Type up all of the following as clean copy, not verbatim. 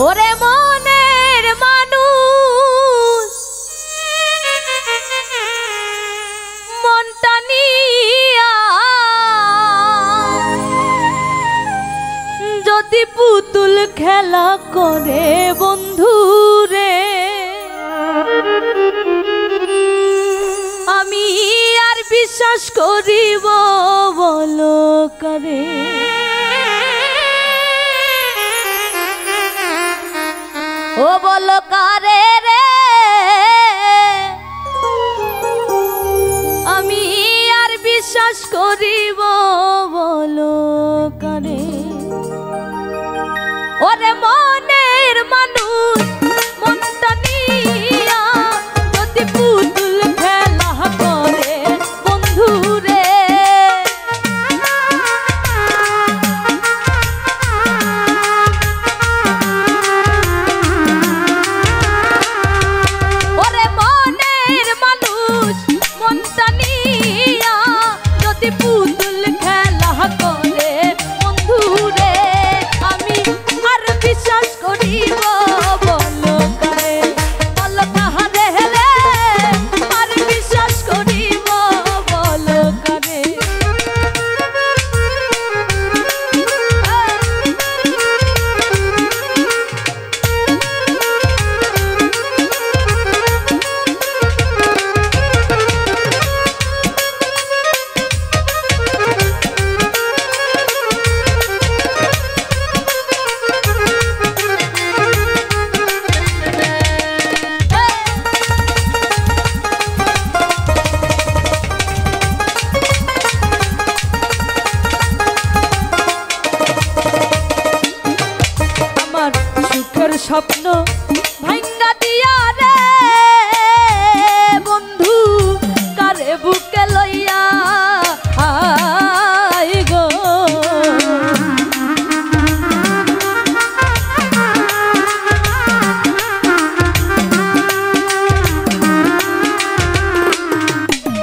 ওরে মনের মানুষ মনটা নিয়া যদি পুতুল খেলা করে বন্ধু রে, আমি আর বিশ্বাস করিব বলো করে। ও বলো কারে রে, আমি আর বিশ্বাস করিব বলো কারে। ওরে মনের মানুষ মনটা নিয়া যদি পুতুল খেলা করে বন্ধু রে, ওরে মনের মানুষ মনটা নিয়া যদি পুতুল খেলা করে বন্ধু রে, আমি আর বিশ্বাস করিব বলো করে। বলো কাহারে রে, আর বিশ্বাস করিব বলো করে। স্বপ্ন ভাঙ্গা দিয়া রে বন্ধু কারে বুকে লইয়া আই গো,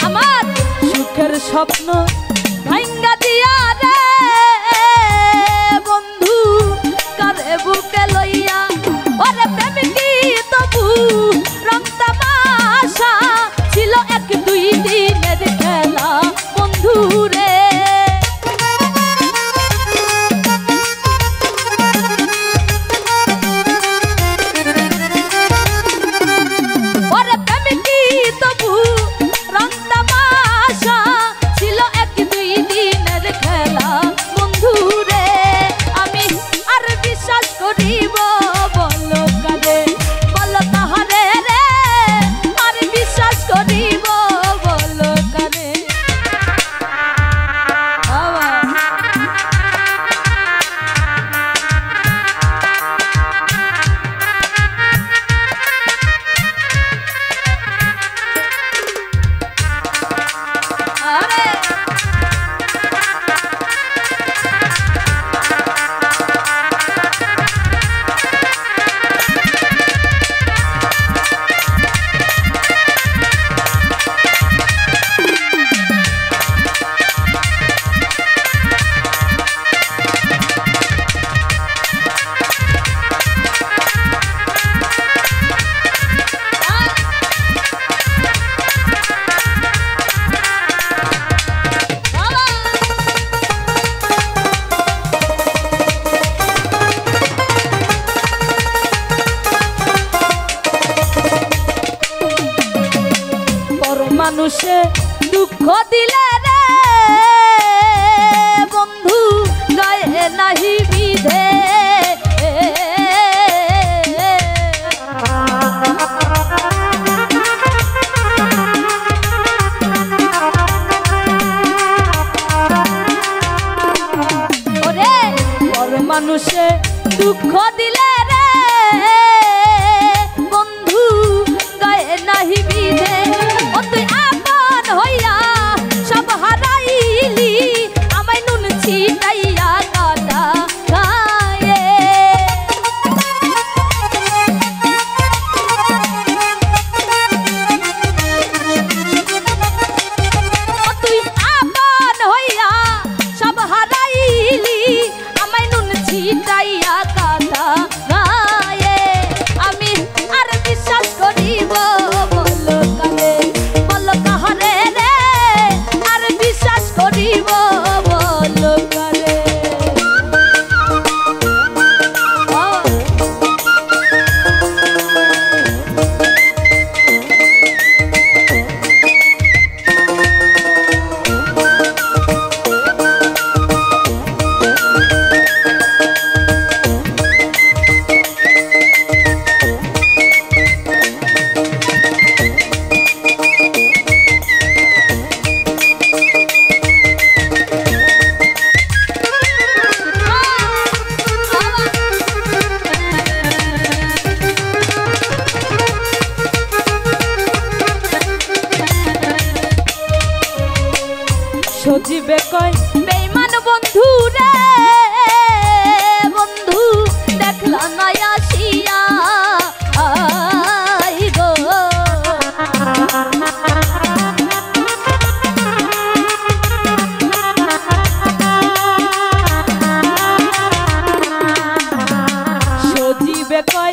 আমার সুখের স্বপ্ন ভাঙ্গা দিয়া রে বন্ধু কারে বুকে লইয়া। ওরে প্রেম কি তবু রং তামাশা ছিল এক দুই দিনের খেলা বন্ধু রে, ওরে প্রেম কি তবু রং তামাশা ছিল এক দুই দিনের খেলা বন্ধু রে, আমি আর বিশ্বাস করিব বলো কারে। বলো কাহারে রে, আর বিশ্বাস করিব বলো কারে। আরে মানুষে দুঃখ দিলে রে বন্ধু গায়ে নাহি বিধে, ওরে পর মানুষে দুঃখ দিলে রে বন্ধু গায়ে নাহি বিধে। ও তুই আপন হইয়া সব হারাইলি, আমায় নুন ছিটাইয়া কাটা খায়ে। ও তুই আপন হইয়া সব হারাইলি, আমায় নুন ছিটাইয়া কাটা খায়ে। সজীবে কয় বেঈমান বন্ধু রে বন্ধু দেখলা না আসিয়া আই গো সজীবে কয়